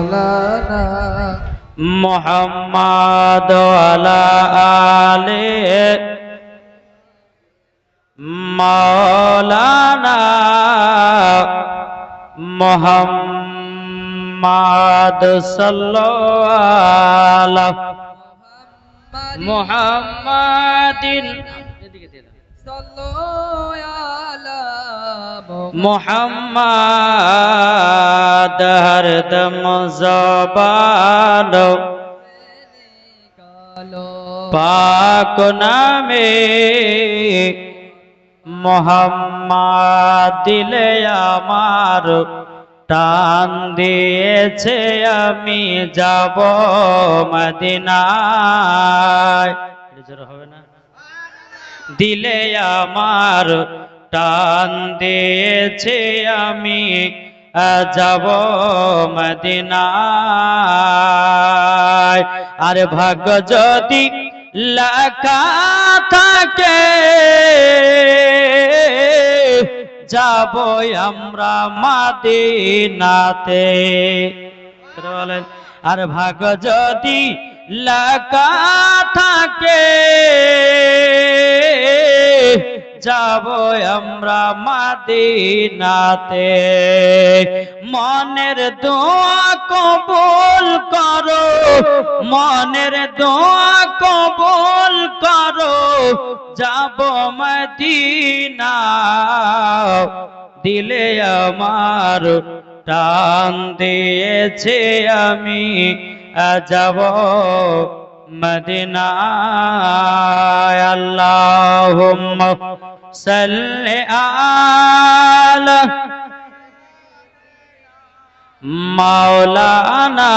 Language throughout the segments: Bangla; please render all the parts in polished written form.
مولانا محمد وعلى آله مولانا محمد صلى الله محمد صلوا على محمد हरदम ज़बान पाक नामे মোহাম্মদ দিলে আমার টান দিয়েছে আমি যাব মদিনায় হবে না দিলে আমার টান দিয়েছে আমি যাব মদিনায় আরে ভাগ্য যদি লেখা থাকে যাব আমরা মদিনাতে বলেন আর ভাগ্য যদি লেখা থাকে যাব আমরা মদিনাতে মনের দোয়া কবুল করো মনের দোয়া কবুল করো যাব মদিনা দিলে আমার টান দিয়েছে আমি যাব মদিনায় আল্লাহুম্মা সাল্লি আলা মাওলানা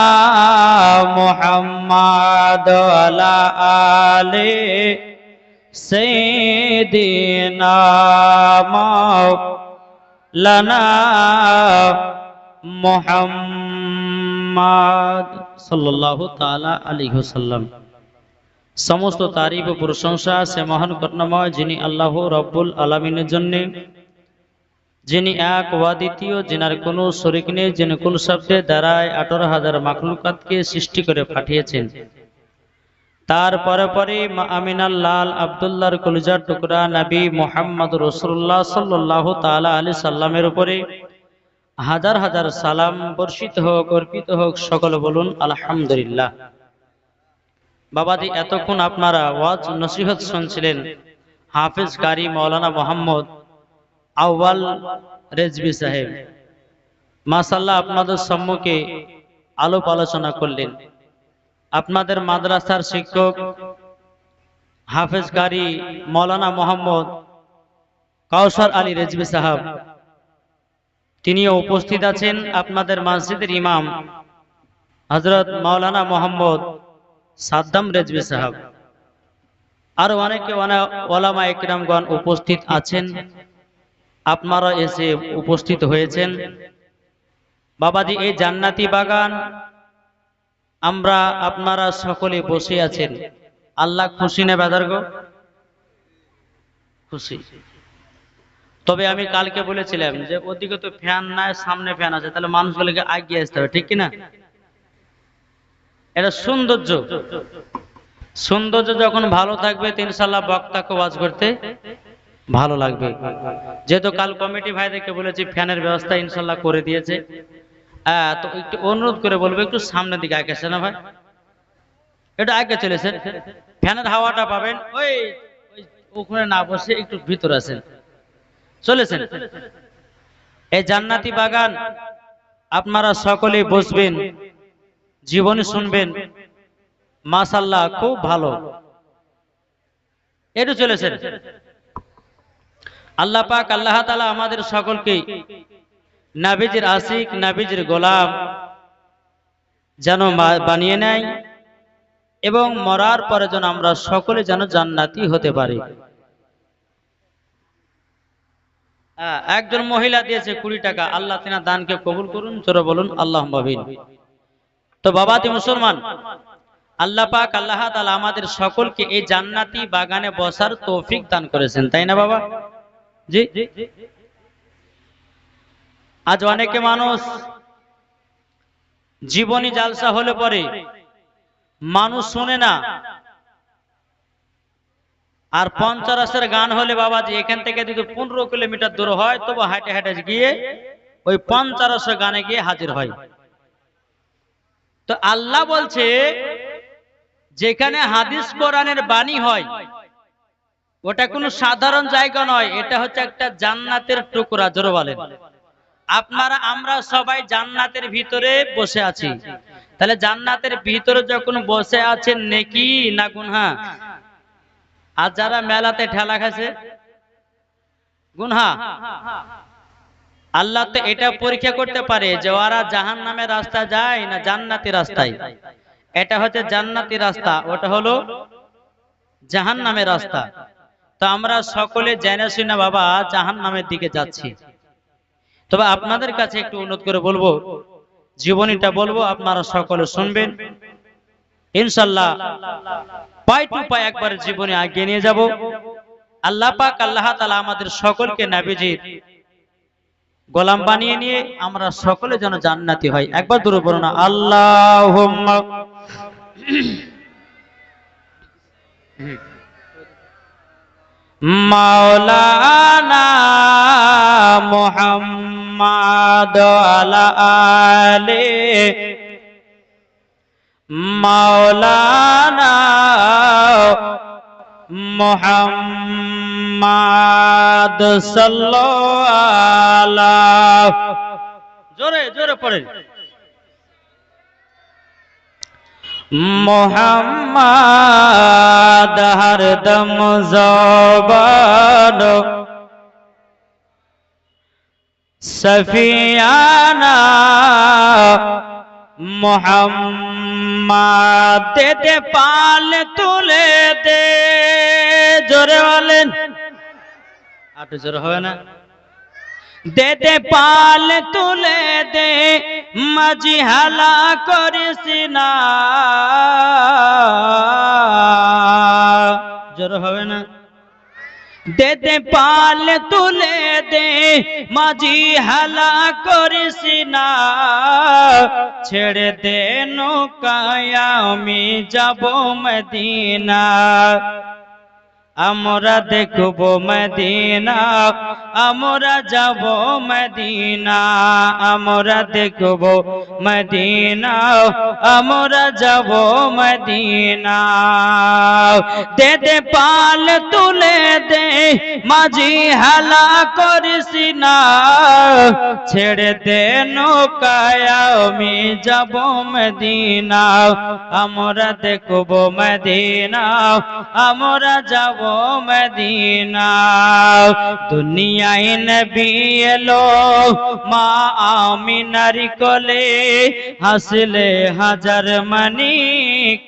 মুহাম্মদ ওয়ালা আলি সাইয়্যিদিনা মাওলানা মুহাম্মদ সাল্লাল্লাহু তাআলা আলাইহি ওয়াসাল্লাম। সমস্ত তারিফ ও প্রশংসা সে মহান করুণাময় যিনি আল্লাহ রব্বুল আলামিনের জন্য, যিনি এক ও দ্বিতীয়, যিনার কোনো শরীক নেই, যিনি কোন শব্দে দ্বারায় 18,000 মাখলুকাতকে সৃষ্টি করে পাঠিয়েছেন। তার পরে পরে মা আমিনার লাল আব্দুল্লাহর কলিজার টুকরা নবী মুহাম্মদ রাসূলুল্লাহ সাল্লাল্লাহু তাআলা আলাইহি সাল্লামের উপরে হাজার হাজার সালাম বর্ষিত হোক, অর্পিত হোক। সকলে বলুন আলহামদুলিল্লাহ। বাবাজি, এতক্ষণ আপনারা ওয়াজ নসিহত শুনছিলেন হাফেজ কারি মাওলানা মোহাম্মদ আউয়াল রেজভী সাহেব। মাশাআল্লাহ, আপনাদের সম্মুখে আলাপ আলোচনা করলেন। আপনাদের মাদ্রাসার শিক্ষক হাফেজ কারি মাওলানা মোহাম্মদ কাউসার আলী রেজভী সাহেব, তিনিও উপস্থিত আছেন। আপনাদের মসজিদের ইমাম হযরত মাওলানা মোহাম্মদ সাদ্দাম রেজভী সাহেব, আরো অনেকে ওলামা ইকরামগণ উপস্থিত আছেন। আপনারা এসে উপস্থিত হয়েছেন। বাবাজি, এই জান্নাতি বাগান আমরা আপনারা সকলে বসে আছেন। আল্লাহ খুশি না বেদার গো? খুশি। তবে আমি কালকে বলেছিলাম যে ওদিকে তো ফ্যান নাই, সামনে ফ্যান আছে, তাহলে মানুষগুলোকে আগিয়ে আসতে হবে, ঠিক কিনা? এটা সৌন্দর্য। সৌন্দর্য যখন ভালো থাকবে ইনশাআল্লাহ বক্তাকে ওয়াজ করতে ভালো লাগবে। যেহেতু কাল কমিটি ভাইদেরকে বলেছি ফ্যানের ব্যবস্থা ইনশাআল্লাহ করে দিয়েছে, তো একটু অনুরোধ করে বলবো একটু সামনের দিকে আগে আসেন না ভাই, একটু আগে চলেছেন, ফ্যানের হাওয়াটা পাবেন। ওই ওখানে না বসে একটু ভিতরে আসেন, চলেছেন। এই জান্নাতি বাগান আপনারা সকলেই বসবেন, জীবনী শুনবেন। মাশাআল্লাহ, খুব ভালো। একটু চলেছেন। আল্লাহ পাক আল্লাহ তাআলা আমাদের সকলকে নবীজির আশিক, নবীজির গোলাম যেন বানিয়ে নেয় এবং মরার পরে যেন আমরা সকলে যেন জান্নাতি হতে পারি। একজন মহিলা দিয়েছে 20 টাকা, আল্লাহ তিনার দানকে কবুল করুন, জোরে বলুন আল্লাহুম্মা আমিন। তো বাবাজি মুসলমান, আল্লাহ পাক আল্লাহ তাআলা আমাদের সকলকে এই জান্নাতি বাগানে বসার তৌফিক দান করেছেন, তাই না বাবা? জি। আজ অনেকে মানুষ জীবনী জালসা হলে পরে মানুষ শুনে না, আর পঞ্চরসের গান হলে বাবাজি এখান থেকে যদি 15 কিলোমিটার দূর হয় তবু হাঁটে হাঁটে গিয়ে ওই পঞ্চরসের গানে গিয়ে হাজির হয়। তো আল্লাহ বলছে যেখানে হাদিস কোরআনের বাণী হয় ওটা কোনো সাধারণ জায়গা নয়, এটা হচ্ছে একটা জান্নাতের টুকরা। জোরে বলেন। আপনারা আমরা সবাই জান্নাতের ভিতরে বসে আছি, তাহলে জান্নাতের ভিতরে যখন বসে আছেন নেকি না গুনহা? আর যারা মেলাতে ঠেলা খাচ্ছে গুনহা। আল্লাহ তো এটা পরীক্ষা করতে পারে যে ওরা জাহান্নামের রাস্তা যায় না জান্নাতি রাস্তায়। এটা হচ্ছে জান্নাতি রাস্তা, ওটা হলো জাহান্নামের রাস্তা। তো আমরা সকলে জেনে শুনে বাবা জাহান্নামের দিকে যাচ্ছি। তবে আপনাদের কাছে একটু অনুরোধ করে বলবো, জীবনীটা বলবো, আপনারা সকলে শুনবেন ইনশাআল্লাহ। পাই টু পাই একবার জীবনে এগিয়ে নিয়ে যাব। আল্লাহ পাক আল্লাহ তাআলা আমাদের সকলকে নবীজির গোলাম বানিয়ে নিয়ে আমরা সকলে যেন জান্নাতি হয়। একবার দূরে বলো না আল্লাহুম্মা। মাওলানা মুহাম্মাদ আলা আলে মাওলানা মুহাম্মাদ সাল্লাল্লাহু। জোরে জোরে পড়েন। মুহাম্মাদ হরদম জবান সফিয়ানা মুহাম্মাদ দে দে পাল তুলে দে। জোরে বলেন। আটু জোরে হবে না? দে দে পাল তুলে দে মাঝি হালা করিস না। জোরে হবে না? দে দে পাল তুলে দে মাঝি হালা করিস না। ছেড়ে দে নৌকায় আমি যাব মদিনা। আমরা দেখব মদিনা, আমরা যাব মদিনা। আমরা দেখব মদিনা, আমরা যাব মদিনা। দে দে পাল তুলে দে মাঝি হালা করিস না। ছেড়ে দে নৌকায় আমি যাব মদিনা। আমরা দেখব মদিনা, আমরা যাব মদিনা। দুনিয়ায় নবী এলো মা আমিনার কোলে। হাসলে হাজার মানি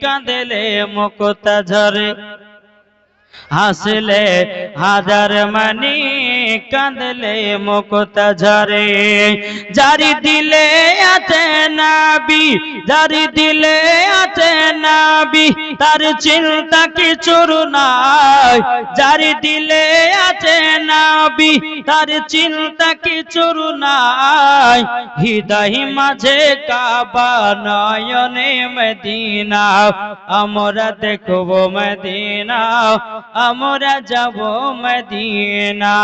কাঁদলে মুক্তা ঝরে। হাসলে হাজার মানি কাঁদলে মুক্তা ঝরে। জারি দিলে আছে নবী, জারি দিলে আছে নবী, তার চিন্তা কিছুর নাই। জারি দিলে আছে নবী, তার চিন্তা কিছুর নাই। হৃদয় মাঝে কাবা নয়নে মদিনা। আমরা দেখব মদিনা, আমরা যাব মদিনা।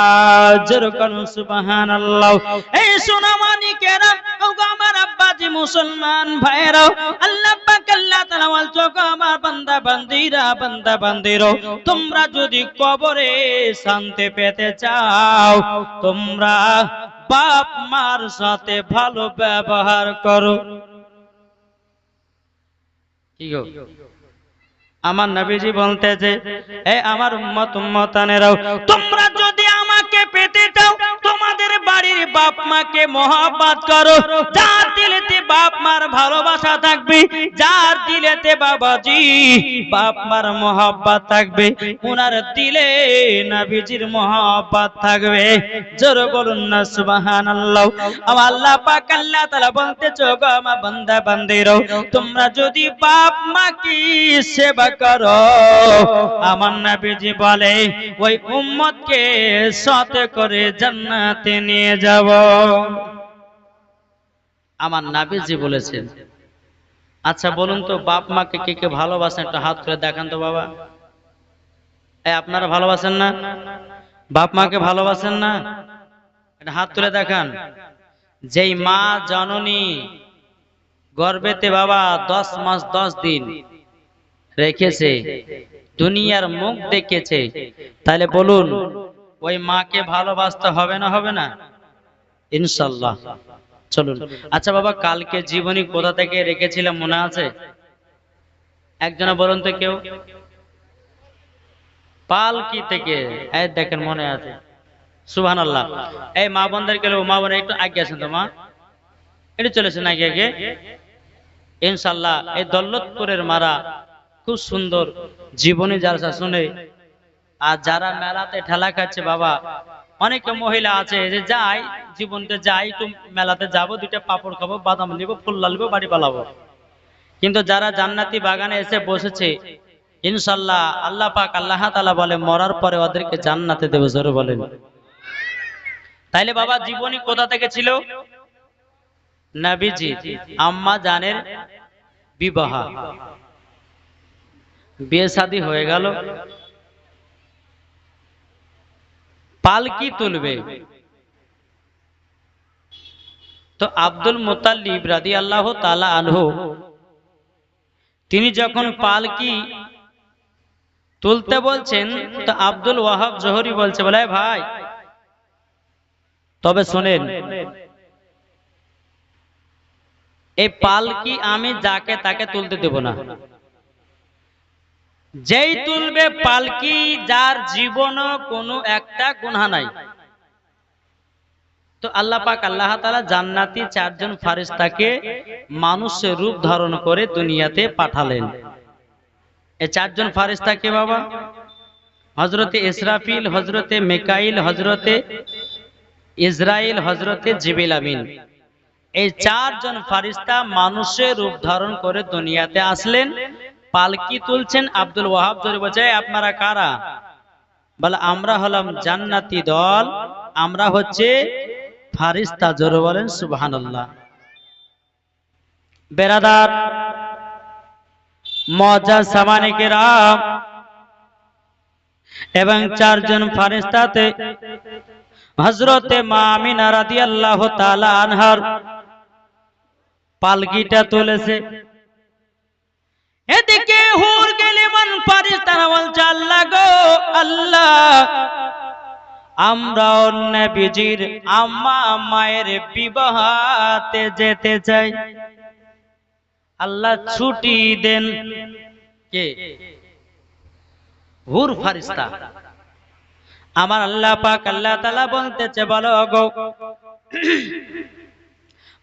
জোরে করুন সুবহানাল্লাহ। এই সোনা মানিকেরা, ওগো আমার আব্বাজি মুসলমান ভাইরা, আল্লাহ পাক আল্লাহ তাআলা বলছো গো আমার বান্দা বান্দিরা, বান্দা বান্দিরো, তোমরা যদি কবরে শান্তি পেতে চাও তোমরা বাপ মার সাথে ভালো ব্যবহার করো। কি গো আমার নবীজি বলতেছে, এ আমার উম্মত উম্মতানেরাও, তোমরা যদি আমাকে পেতে চাও তোমাদের বাড়ির বাপ মাকে মহব্বত করো। যার দিলেতে বাপ মার ভালোবাসা থাকবে, যার দিলেতে বাবাজি বাপ মার মহব্বত থাকবে, ওনার দিলে নবীজির মহব্বত থাকবে। জোরে বলুন না সুবহানাল্লাহ। আমার আল্লাহ পাক আল্লাহ তাআলা বলতেছে, গো আমার বান্দা বান্দিরো, তোমরা যদি বাপ মাকে সেবা করো, আমার নবীজি বলে ওই উম্মতকে সাথে করে জান্নাতে নিয়ে যাব। আমার নবীজি বলেছেন আচ্ছা বলুন তো, বাপ মাকে কে কে ভালোবাসেন? একটু হাত তুলে দেখান তো বাবা। আপনারা ভালোবাসেন না? বাপ মাকে ভালোবাসেন না? একটা হাত তুলে দেখান। যেই মা জননী গর্ভেতে বাবা 10 মাস 10 দিন রেখেছে, দুনিয়ার মুখ দেখেছে, তাহলে বলুন ওই মাকে ভালোবাসতে হবে না হবে না? ইনশাল্লাহ। চলুন। আচ্ছা বাবা, কালকে জীবনী কোথা থেকে রেখেছিলাম মনে আছে? একজনা বলুন তো কেউ। পালকি থেকে। এই দেখেন মনে আছে। সুবহানাল্লাহ। এই মা বোনদের গেলে, মা বোন একটু আগে আছেন তো মা, একটু চলেছেন আগে আগে। ইনশাল্লাহ এই দৌলতপুরের মারা খুব সুন্দর জীবনী জালসা শুনে, আর যারা মেলাতে ঠেলা খাচ্ছে বাবা, অনেক মহিলা আছে যে যাই জীবনতে যাই একটু মেলাতে যাব, দুইটা পাপড় খাবো, বাদাম নিবো, ফুল লালবো, বাড়ি পালাবো। কিন্তু যারা জান্নাতি বাগানে এসে বসেছে, ইনশাল্লাহ আল্লাহ পাক আল্লাহ তাআলা বলে মরার পরে ওদেরকে জান্নাতে দেবে। জোরে বলেন। তাইলে বাবা জীবনী কোথা থেকে ছিল? নবীজি আম্মা জানের বিবাহ, বিয়ে শাদী হয়ে গেল, পালকি তুলবে। তো আব্দুল মুত্তালিব রাদিয়াল্লাহু তাআলা আনহু তিনি যখন পালকি তুলতে বলছেন, তো আব্দুল ওয়াহাব জোহরি বলছে, বলে ভাই তবে শোনেন, এই পালকি আমি যাকে তাকে তুলতে দেব না। যেই তুলবে পালকি, যার জীবনে কোনো একটা গুনাহ নাই, তো আল্লাহ পাক আল্লাহ তাআলা জান্নাতি 4 জন ফেরেশতাকে মানুষের রূপ ধারণ করে দুনিয়াতে পাঠালেন। এই 4 জন ফেরেশতা কে বাবা? হযরতে ইসরাফিল, হযরতে মিকাইল, হযরতে ইসরাইল, হযরতে জিবরিল আমিন। এই 4 জন ফেরেশতা মানুষের রূপ ধারণ করে দুনিয়াতে আসলেন, পালকি তুলছেন। আব্দুল ওয়াহাব জোরে বলছে, আপনারা কারা? বলে আমরা হলাম জান্নাতি দল, আমরা হচ্ছে ফেরেশতা। জোরে বলেন সুবহানাল্লাহ। বেরাদার মুআজ্জাজ সামানে কেরাম, এবং 4 জন ফেরেশতাতে হযরতে মা আমিনা রাদিয়াল্লাহু তাআলা আনহার পালকিটা তুলেছে। এদিকে হুর গেলেমান ফেরেশতারা বলছে, আল্লাহ গো আল্লাহ, আমরা নবীজির আম্মা মায়ের বিবাহতে যেতে চাই, আল্লাহ ছুটি দেন। কে? হুর ফেরেশতা। আমার আল্লাহ পাক আল্লাহ তাআলা বলতেছে, বলো গো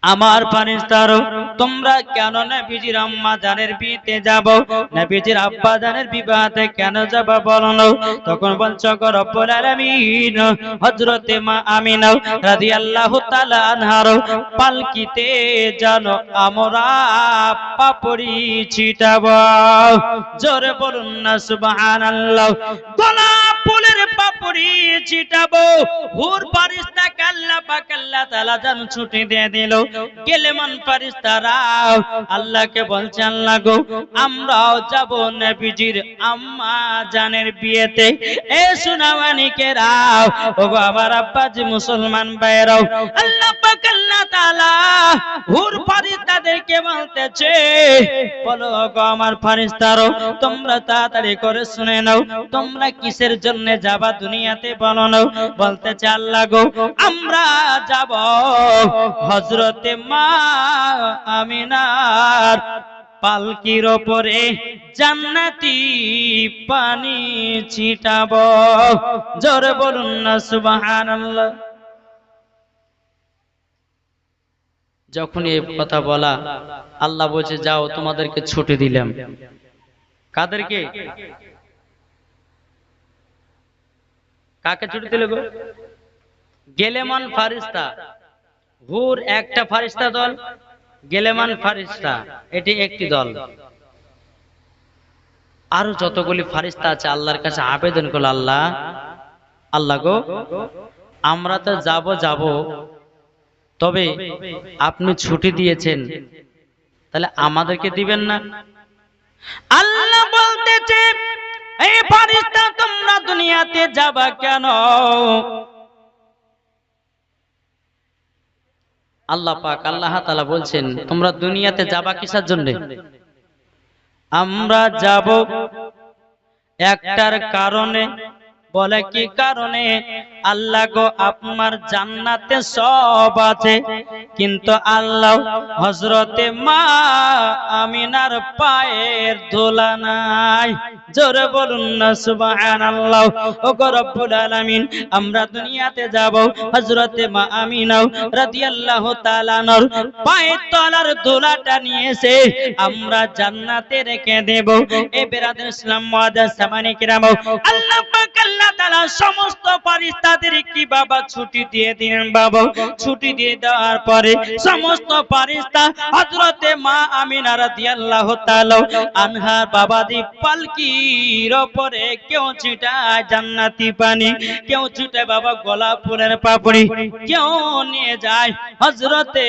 আমার ফেরেশতারা, তোমরা কেন নবীজির আম্মা জানের বিয়েতে যাবো, নবীজির আব্বা জানের বিবাহতে কেন যাবো বলো না? তখন বলছো গো রব্বুল আলামিন, হযরতে মা আমিনা রাদিয়াল্লাহু তাআলা আনহার পালকিতে জানো আমরা পাপড়ি ছিটাবো। জোরে বলুন না সুবহানাল্লাহ। গোলাপ ফুলের পাপড়ি ছিটাবো। হুর ফেরেশতাকে আল্লাহ পাক আল্লাহ তাআলা জান ছুটি দিয়ে দিল। গেলেমান ফেরেশতারা আল্লাহকে বলছে, আল্লাহ গো আমরাও যাব নবীজির আম্মা জানের বিয়েতে। এ সুনামানিকেরা, ওগো আমার আব্বাজি মুসলমান ভাইরাও, আল্লাহ পাক আল্লাহ তাআলা হুর ফেরেশতাদেরকে বলতেছে, বলো গো আমার ফেরেশতারা, তোমরা তাড়াতাড়ি করে শুনে নাও, তোমরা কিসের জন্য যাবা দুনিয়াতে বলো না? বলতেছে, আল্লাহ গো আমরা যাব হযরতে মা আমিনার পালকির উপরে জান্নাতি পানি ছিটাবো। জোরে বলুন না সুবহানাল্লাহ। যখন এই কথা বলা, আল্লাহ বলছে, যাও তোমাদেরকে ছুটি দিলাম। কাদেরকে? কাকে ছুটি দিল গো? গেলেমান ফেরেশতা। হুর একটা ফেরেশতা দল, গেলেমান ফেরেশতা এটি একটি দল। আরো যতগুলি ফেরেশতা আছে আল্লাহর কাছে আবেদন করল, আল্লাহ আল্লাহ গো আমরা তো যাব, তবে আপনি ছুটি দিয়েছেন, তাহলে আমাদেরকে দিবেন না? আল্লাহ বলতেছে, এই ফেরেশতা তোমরা দুনিয়াতে যাবা কেন? আল্লাহ পাক আল্লাহ তাআলা বলছেন, তোমরা দুনিয়াতে যাবা কিসের জন্য? আমরা যাব একটার কারণে। বলে কি কারণে? আল্লাহ গো, আপনার জান্নাতে সব আছে, কিন্তু আল্লাহ হযরতে মা আমিনার পায়ের ধুলা নাই। জোরে বলুন না সুবহানাল্লাহ। ও গো রব্বুল আলামিন, আমরা দুনিয়াতে যাব হযরতে মা আমিনা রাদিয়াল্লাহু তাআলা আনহার পায়ের তলার ধুলাটা নিয়েছে আমরা জান্নাতে রেখে দেব। এ বেরাদার ইসলাম মুআজ্জাজ সামানি কিরাম, আল্লাহ পাক আল্লাহ তাআলা সমস্ত ফেরেশতাদের কি বাবা ছুটি দিয়ে দিলেন। বাবা ছুটি দিয়ে দেওয়ার পরে সমস্ত ফেরেশতা হযরতে মা আমিনা রাদিয়াল্লাহু তাআলা আনহা বাবাজি পালকির উপরে কেউ ছিটায় জান্নাতি পানি, কেউ ছিটায় বাবা গোলাপ ফুলের পাপড়ি, কেউ নিয়ে যায় হযরতে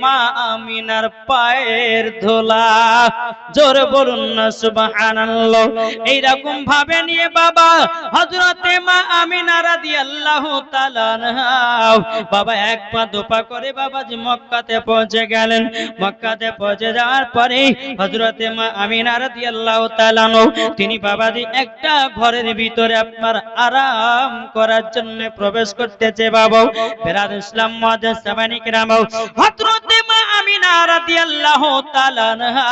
মা আমিনার পায়ের ধুলা। জোরে বলুন না সুবহানাল্লাহ। এইরকম ভাবে নিয়ে বাবা হযরতে মা আমিনা রাদিয়াল্লাহু তাআলা আনহা বাবা এক পা দুপা করে বাবাজি মক্কাতে পৌঁছে গেলেন। মক্কাতে পৌঁছে যাওয়ার পরে হযরতে মা আমিনা রাদিয়াল্লাহু তাআলা তিনি বাবাজি একটা ঘরের ভিতরে আপনার আরাম করার জন্য প্রবেশ করতেছে। বাবা বেরাদ ইসলাম মুআজ্জাজ সামানি কিরাম, হযরতে মা আমিনা রাদিয়াল্লাহু তাআলা আনহা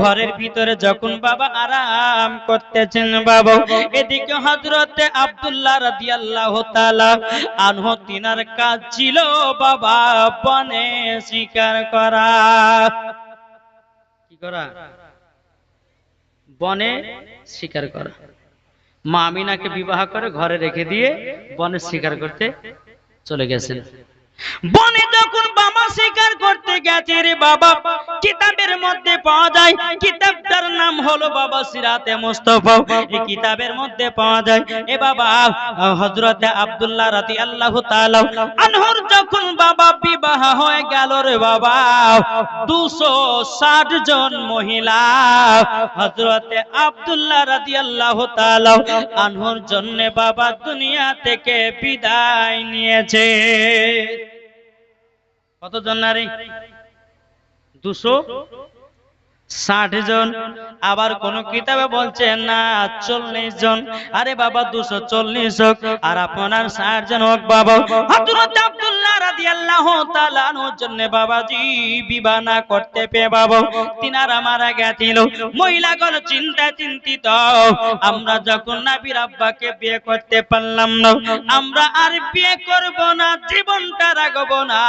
ঘরের ভিতরে যখন বাবা আরাম করতেছেন বাবা, এদিকে হযরতে আব্দুল্লাহ রাদিয়াল্লাহু তাআলা আনহু তিনার কাজ ছিল বাবা বনে শিকার করা। কি করা? বনে শিকার করা। মা আমিনাকে বিবাহ করে ঘরে রেখে দিয়ে বনে শিকার করতে চলে গেছেন। বনে যখন বাবা শিকার করতে গেছে রে বাবা, কিতাবের মধ্যে পাওয়া যায়, কিতাবটার নাম হলো বাবা সিরাতে মুস্তাফা। এই কিতাবের মধ্যে পাওয়া যায় এ বাবা হযরতে আব্দুল্লাহ রাদিয়াল্লাহু তাআলা আনহুর যখন বাবা বিবাহ হয়ে গেল রে বাবা, 260 জন মহিলা হযরতে আব্দুল্লাহ রাদিয়াল্লাহু তাআলা আনহুর জন্য বাবা দুনিয়া থেকে বিদায় নিয়েছে। কতজন নারী? 260 জন। আবার কোন কিতাবে বলছে না 40 জন। আরে বাবা 240 হোক আর আপনার 60 জন হোক বাবা, হযরত আব্দুল্লাহ রাদিয়াল্লাহু তাআলা আনহুর জন্য বাবাজি বিবাহ না করতে পেয়ে বাবা তিনারা মারা গেছিল। মহিলাগুলো চিন্তিত, আমরা যখন নবীর আব্বাকে বিয়ে করতে পারলাম না, আমরা আর বিয়ে করব না, জীবনটা রাখবো না।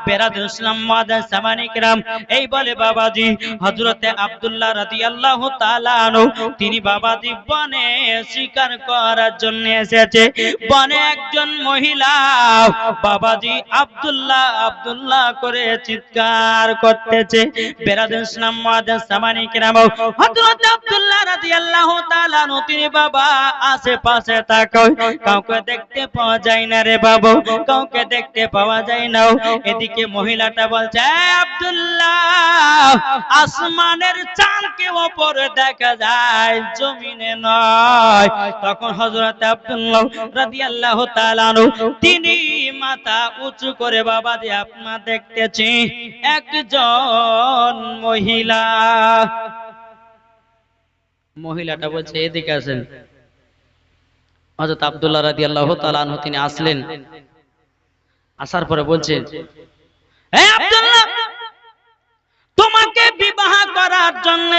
বেরাদুল ইসলাম মুআজ্জাজ সামানি কিরাম, এই বলে বাবাজি হযরতে আব্দুল্লাহ রাদিয়াল্লাহু তাআলা আনহু তিনি বাবাজি বনে শিকার করার জন্য এসেছে। বনে একজন মহিলা বাবাজি আব্দুল্লাহ করে চিৎকার করতেছে। বেরাদুল ইসলাম মুআজ্জাজ সামানি কিরাম, হযরত আব্দুল্লাহ রাদিয়াল্লাহু তাআলা আনহু তিনি বাবা আশেপাশে তাকায়, কাউকে দেখতে পাওয়া যায় না রে বাবা, কাউকে দেখতে পাওয়া যায় না। এদিকে মহিলাটা বলছে, আব্দুল্লাহ আসমানের চাঁদকে উপরে দেখা যায়, জমিনে নয়। তখন হযরত আব্দুল্লাহ রাদিয়াল্লাহু তাআলা আনহু তিনি মাথা উঁচু করে বাবা যে আপনারা দেখতেছি একজন মহিলাটা বলছে এদিকে আসেন। হযরত আব্দুল্লাহ রাদিয়াল্লাহু তাআলা আনহু তিনি আসলেন। আসার পরে বলছেন, হে আব্দুল্লাহ, তোমাকে বিবাহ করার জন্য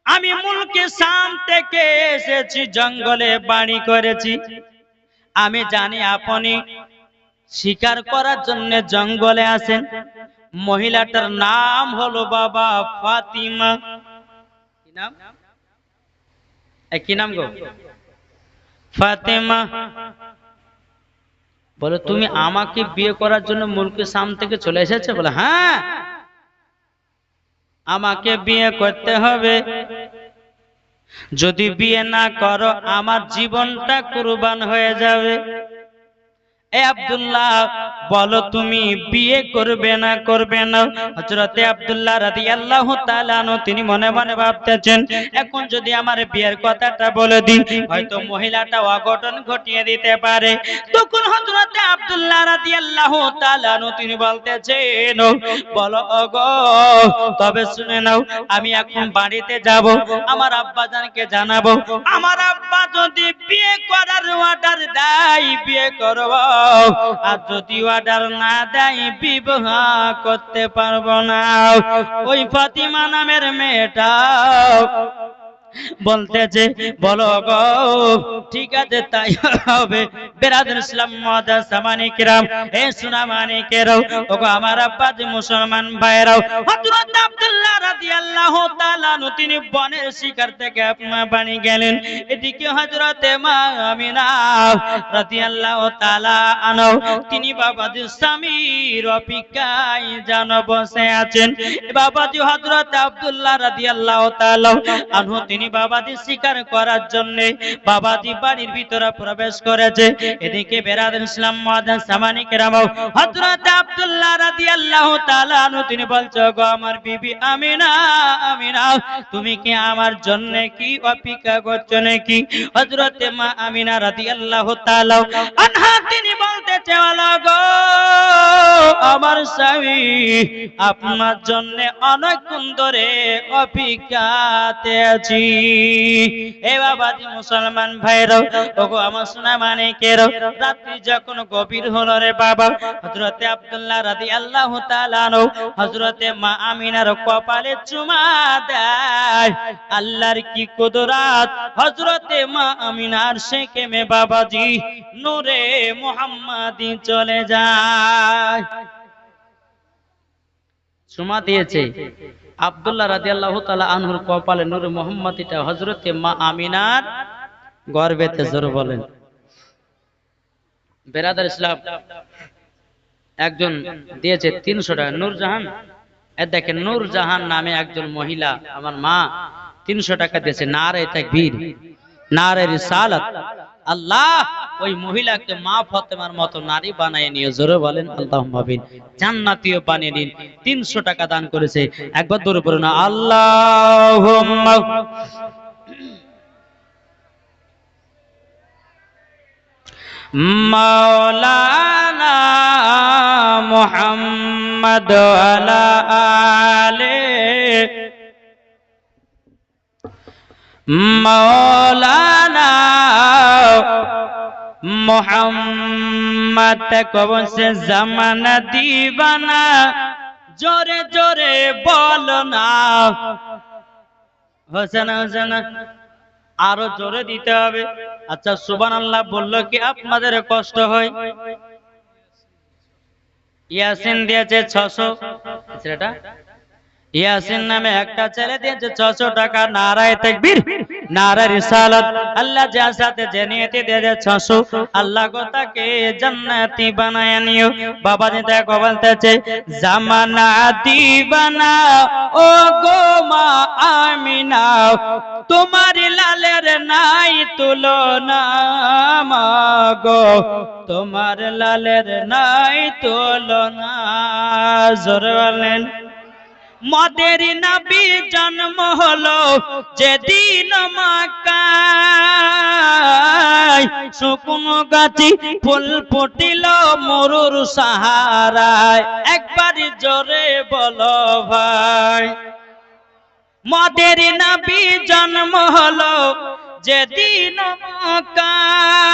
আমি মুলকে শাম থেকে এসেছি, জঙ্গলে বাড়ি করেছি। আমি জানি আপনি শিকার করার জন্য জঙ্গলে আসেন। মহিলাটার নাম হলো বাবা ফাতিমা। কি নাম? কি নাম গো? ফাতিমা। বলে তুমি আমাকে বিয়ে করার জন্য মুলকে শাম থেকে চলে এসেছে? বলে হ্যাঁ, আমাকে বিয়ে করতে হবে। যদি বিয়ে না করো আমার জীবনটা কুরবান হয়ে যাবে। এ আব্দুল্লাহ বলো তুমি বিয়ে করবে না করবে না? হযরতে আব্দুল্লাহ রাদিয়াল্লাহু তাআলা আনহু তিনি মনে মনে ভাবতেছেন, এখন যদি আমার বিয়ের কথাটা বলে দিই হয়তো মহিলাটা অঘটন ঘটিয়ে দিতে পারে। তখন হযরতে আব্দুল্লাহ রাদিয়াল্লাহু তাআলা আনহু তিনি বলতেছেন, বলো ওগো তবে শুনে নাও, আমি এখন বাড়িতে যাব, আমার আব্বাজানকে জানাবো, আমার আব্বা যদি বিয়ে করার অর্ডার দেয় বিয়ে করব, আর যদি অর্ডার না দেয় বিবাহ করতে পারবো না। ওই ফাতিমা নামের মেয়েটা বলতেছে, বলো গো ঠিক আছে তাই হবে। বেরাদর ইসলাম মুআদ্দাস সামানি কিরাম, এ সোনা মানিকেরাও, ওগো আমার আব্বাজি মুসলমান ভাইরাও, হযরত আব্দুল্লাহ রাদিয়াল্লাহু তাআলা আনহু তিনি বনের শিকার থেকে বাণী গেলেন। এদিকে হযরতে মা আমিনা রাদিয়াল্লাহু তাআলা আনহু তিনি বাবাজি স্বামীর অপেক্ষায় যেন বসে আছেন। বাবাজি হযরত আব্দুল্লাহ রাদিয়াল্লাহু তাআলা আনহু তিনি বাবাজি শিকার করার জন্য বাবাজি বাড়ির ভিতরে প্রবেশ করেছে। এদিকে বেরাদর ইসলাম মুআদ্দাস সামানি কিরাম, হযরত আব্দুল্লাহ রাদিয়াল্লাহু তাআলা আনহু তিনি বলছো, গো আমার বিবি আমিনা, আমিনা তুমি কি আমার জন্য কি অপেক্ষা করছো নাকি? হযরতে মা আমিনা রাদিয়াল্লাহু তাআলা আনহা তিনি বলতেছে, গো আমার স্বামী আপনার জন্য অনেকক্ষণ ধরে অপেক্ষাতে আছি। এ বাবাজি মুসলমান ভাইরা, ওগো আমার সোনা মানিকেরা, রাত্রি যখন গভীর হলো রে বাবা, হযরতে আব্দুল্লাহ রাদিয়াল্লাহু তাআলা আনহু হযরতে মা আমিনার কপালে চুমা দেয়। আল্লাহর কি কুদরত, হযরতে মা আমিনার সেকেমে বাবাজি নূরে মুহাম্মাদি চলে যায়। চুমা দিয়েছে আব্দুল্লাহ রাদিয়াল্লাহু তাআলা আনহুর কপালে নূরে মুহাম্মাদিটা হযরতে মা আমিনার গর্ভেতে। জোরে বলেন। বেরাদার ইসলাম একজন দিয়েছে 300 টাকা, নূরজাহান। এ দেখেন নূরজাহান নামে একজন মহিলা আমার মা 300 টাকা দিয়েছে। নারে তাকবীর, নারে রিসালাত। আল্লাহ ওই মহিলাকে মা ফাতেমার মতো নারী বানিয়ে নিয়ে, জোরে বলেন আল্লাহুম্মা আমিন, জান্নাতীয় বানিয়ে নিন। 300 টাকা দান করেছে। একবার দূরে পড়ুন না আল্লাহুম্মা। মাওলানা মুহাম্মদ আলা আলে মাওলানা মুহাম্মদ কবর সে জামানা দিবানা, জোরে জোরে বলো না। হোসেন হোসেন আরো জোরে দিতে হবে। আচ্ছা সুবহানাল্লাহ বললো কি আপনাদের কষ্ট হয়? ইয়াসিন দিয়েছে 600। ছেলেটা ইয়াসিন নামে একটা ছেলে দিয়েছে 600 টাকা। নারায়ে তাকবীর, নারায়ে রিসালাত। আল্লাহ যার সাথে জানিয়েতে দিয়েছে 600, আল্লাহ গো তাকে জান্নাতি বানায় নিও। বাবা জি দেখো বলতেছে, জামানা দিবানা ও গো মা আমিনা, তোমার লালের নাই তুলনা, মাগো তোমার লালের নাই তুলনা। জোরে বলেন। মদের নবী জন্ম হলো যেদিন মক্কায়, শুকনো গাছি ফুল ফুটিল মরুর সাহারায়। একবার জোরে বলো ভাই। মদের নবী জন্ম হলো যেদিন মক্কায়,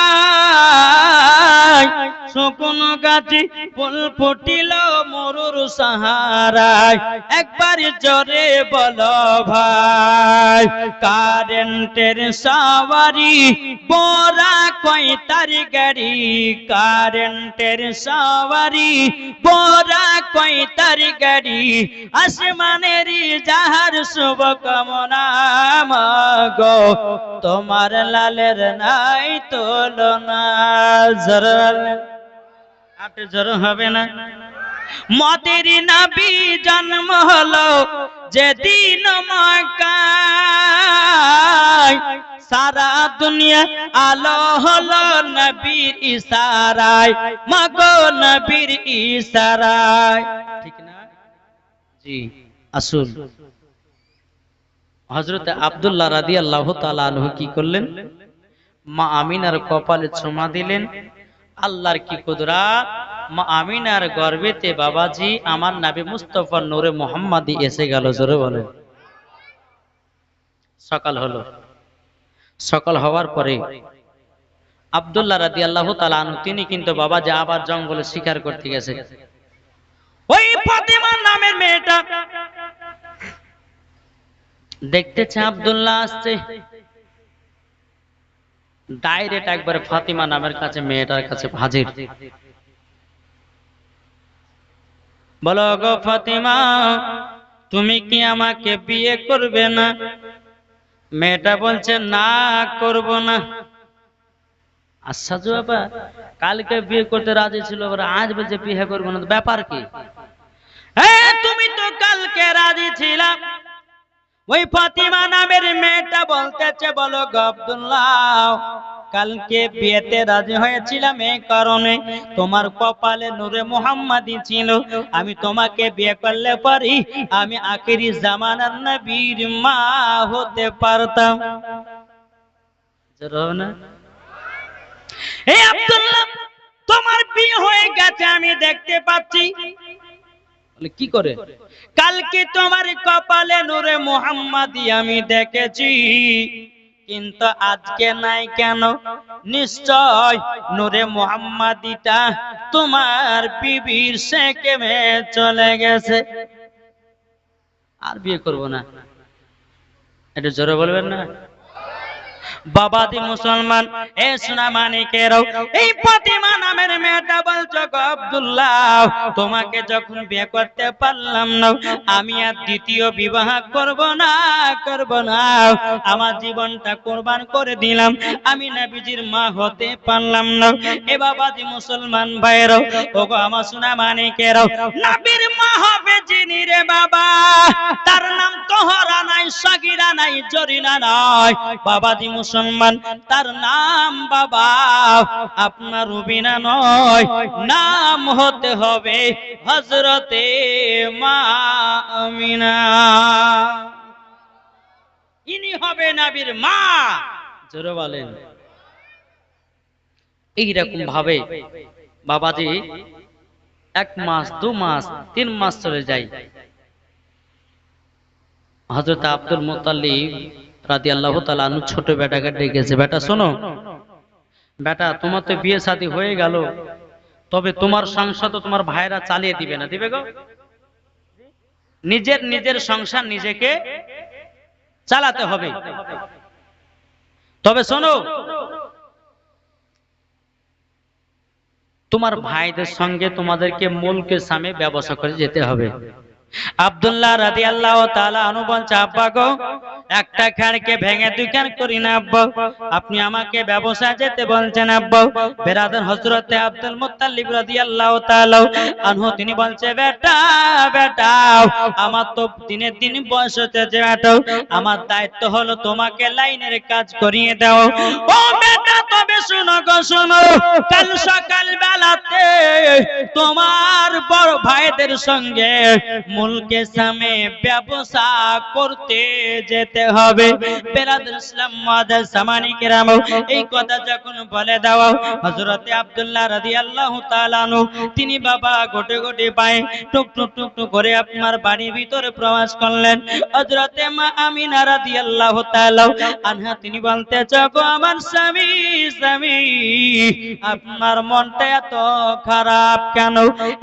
শুকনো গাছি ফুল ফুটিল মরুর সাহারায়। একবার জোরে বলো ভাই। কারেন্টের সওয়ারি বড়া কই তার গাড়ি, কারেন্টের সওয়ারি বড়া কই তার গাড়ি, আসমানের যাহার শুভ কামনা, মাগো তোমার লালের নাই তুলনা। আপনি জোর হবে না। মদের নবী জন্ম হলো যেদিন মক্কায়, সারা দুনিয়া আলো হলো নবীর ইশারায়, মাগো নবীর ইশারায়, ঠিক না? জি আসুন, হযরত আব্দুল্লাহ রাদিয়াল্লাহু তাআলা আনহু কি করলেন? মা আমিনার কপালে চুমা দিলেন। আল্লাহর কি কুদরত, মা আমিনার গর্ভেতে বাবাজি আমার নবী মুস্তাফা নূরে মুহাম্মাদি এসে গেল। জোরে বলেন। সকাল হলো, সকাল হওয়ার পরে আব্দুল্লাহ রাদিয়াল্লাহু তাআলা আনহু তিনি কিন্তু বাবাজি আবার জঙ্গলে শিকার করতে গেছে। ওই ফাতিমা নামের মেয়েটা দেখতেছে আব্দুল্লাহ আসছে, ডাইরেক্ট একবার ফাতিমা নামের কাছে মেয়েটার কাছে হাজির। বলো গো ফাতিমা, তুমি কি আমাকে বিয়ে করবে না? মেয়েটা বলছে না, করব না। আচ্ছা বাবা, কালকে বিয়ে করতে রাজি ছিল, আজ বলছে বিয়ে করবো না, ব্যাপার কি? হ্যাঁ তুমি তো কালকে রাজি ছিলাম। ওই ফাতিমা নামের মেয়েটা বলতেছে, বলো গো আব্দুল্লাহ, কালকে বিয়েতে রাজি হয়েছিলাম এই কারণে তোমার কপালে নূরে মুহাম্মাদি ছিল, আমি তোমাকে বিয়ে করলে পারি আমি আখিরি জামানার নবীর মা হতে পারতাম। জোরে না? এই আব্দুল্লাহ, তোমার বিয়ে হয়ে গেছে আমি দেখতে পাচ্ছি। কি করে? কালকে তোমার কপালে নূরে মুহাম্মাদি আমি দেখেছি, কিন্তু আজকে নাই কেন? নিশ্চয় নূরে মুহাম্মাদিটা তোমার বিবির সেকেমে চলে গেছে। আর বিয়ে করব না, একটু জোরে বলবেন না? বাবাজি মুসলমান, এ সোনা মানিকেরাও, এই ফাতিমা নামের মেয়েটা বলছো গো আব্দুল্লাহ, তোমাকে যখন বিয়ে করতে পারলাম না, আমি আর দ্বিতীয় বিবাহ করব না, করব না। আমার জীবনটা কুরবান করে দিলাম, আমি নবীজির মা হতে পারলাম না। এ বাবাজি মুসলমান ভাইরাও, ওগো আমার সোনা মানিকেরাও, নবীর মা হবে যিনি রে বাবা, তার নাম তোহরা নাই, সাগিরা নাই, জরিনা নাই। বাবাজি মুসলমান, তার নাম বাবা আপনার রুবিনা নয়, নাম হতে হবে হযরতে মা আমিনা। ইনি হবে নবীর মা। জোরে বলেন। এইরকম ভাবে বাবাজি 1 মাস 2 মাস 3 মাস চলে যায়। হযরত আব্দুল মুত্তালিব রাদিয়াল্লাহু তাআলা আনহু ছোট বেটাকে ডেকেছে, বেটা শোনো, বেটা তোমার তো বিয়ে শাদী হয়ে গেল, তবে তোমার সংসার তো তোমার ভাইরা চালিয়ে দিবে না, দিবে গো? নিজের সংসার নিজেকে চালাতে হবে। তবে শোনো, তোমার ভাইদের সঙ্গে তোমাদেরকে মুলকে সামে ব্যবসা করে যেতে হবে। আব্দুল্লাহ রাদিয়াল্লাহু তাআলা আনহু বলছে, আব্বা গো, একটা খানকে ভেঙে 2 খান করি না আব্বা, আপনি আমাকে ব্যবসা যেতে বলছেন আব্বা। বেরাদার হযরতে আব্দুল মুত্তালিব রাদিয়াল্লাহু তাআলা আনহু তিনি বলছে, বেটা বেটা, আমার তো দিনের দিন বয়স হচ্ছে বেটা, আমার দায়িত্ব হলো তোমাকে লাইনের কাজ করিয়ে দাও। ও বেটা, তবে শোনো গো শোনো, কাল সকাল বেলাতে তোমার বড় ভাইদের সঙ্গে মুলকে সামে ব্যবসা করতে যেতে হবে। বেরাদর ইসলাম মাদার সামানি কেরাম, এই কথা যখন বলে দাও, হযরতে আব্দুল্লাহ রাদিয়াল্লাহু তাআলা আনহু তিনি বাবা গোটে গোটে পায়ে টুক টুক টুক টুক করে আপনার বাড়ির ভিতরে প্রবেশ করলেন। হযরতে মা আমিনা রাদিয়াল্লাহু তাআলা আনহা তিনি বলতে চাগো, আমার স্বামী স্বামী, আপনার মনটা এত খারাপ কেন?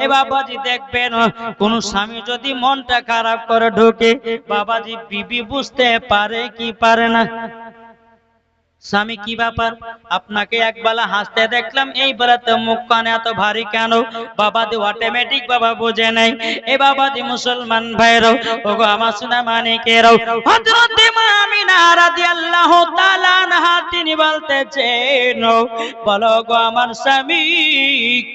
এ বাবাজি দেখবেন, কোন স্বামী যদি মনটা খারাপ করে ঢোকে, বাবাজি বিবি বুঝতে পারে কি পারে না? স্বামী কি ব্যাপার, আপনাকে একবেলা হাসতে দেখলাম, এই বেলাতে মুখ কান এত ভারী কেন? বাবাদি অটোমেটিক বাবা বোঝে নাই। এ বাবাদি মুসলমান ভাইরাও, ওগো আমার সোনা মানিকেরাও, হযরত মা আমিনা রাদিয়াল্লাহু তাআলা আনহা তিনি বলতেছেন, বলো গো আমার স্বামী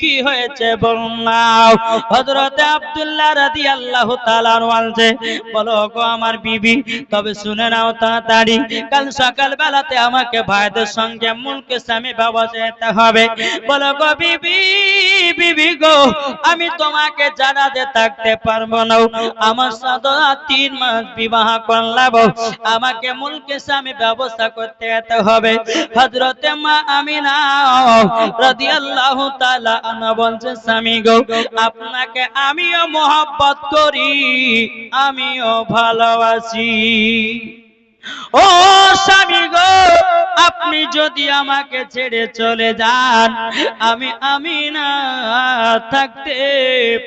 কি হয়েছে বলনাও। হযরত আব্দুল্লাহ রাদিয়াল্লাহু তাআলা আনহু বলছে, বলো গো আমার বিবি, তবে শুনে নাও তাড়াতাড়ি, কাল সকাল বেলাতে আমাকে ভাইদের সঙ্গে মুলকে স্বামী বাবা যেতে হবে। বলো গো বিবি, বিবি গো, আমি তোমাকে জানাতে থাকতে পারবো না, আমার সাথে 3 মাস বিবাহ করলাম, আমাকে মুলকে স্বামী ব্যবস্থা করতে যেতে হবে। হযরতে মা আমিনা রাদিয়াল্লাহু তাআলা আনহা বলছে, স্বামী গো, আপনাকে আমিও মহব্বত করি, আমিও ভালোবাসি। ও স্বামী গো, আপনি যদি আমাকে ছেড়ে চলে যান, আমি আমিনা থাকতে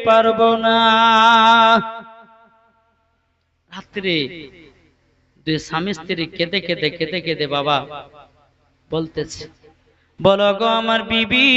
পারবো না। রাত্রে দুই স্বামী স্ত্রী কেঁদে কেঁদে কেঁদে কেঁদে বাবা বলতেছে, বলো গো আমার বিবি,